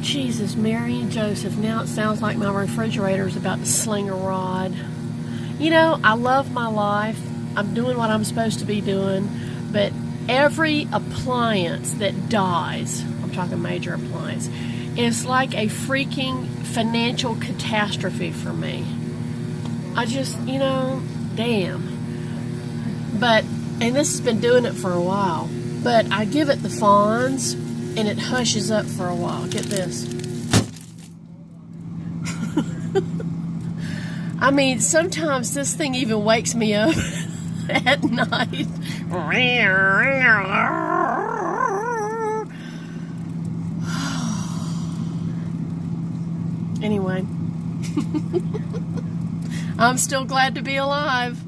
Jesus, Mary and Joseph. Now it sounds like my refrigerator is about to sling a rod. You know, I love my life. I'm doing what I'm supposed to be doing. But every appliance that dies, I'm talking major appliance, is like a freaking financial catastrophe for me. I just, you know, damn. But, and this has been doing it for a while, but I give it the fawns and it hushes up for a while. Get this. I mean, sometimes this thing even wakes me up at night. Anyway, I'm still glad to be alive.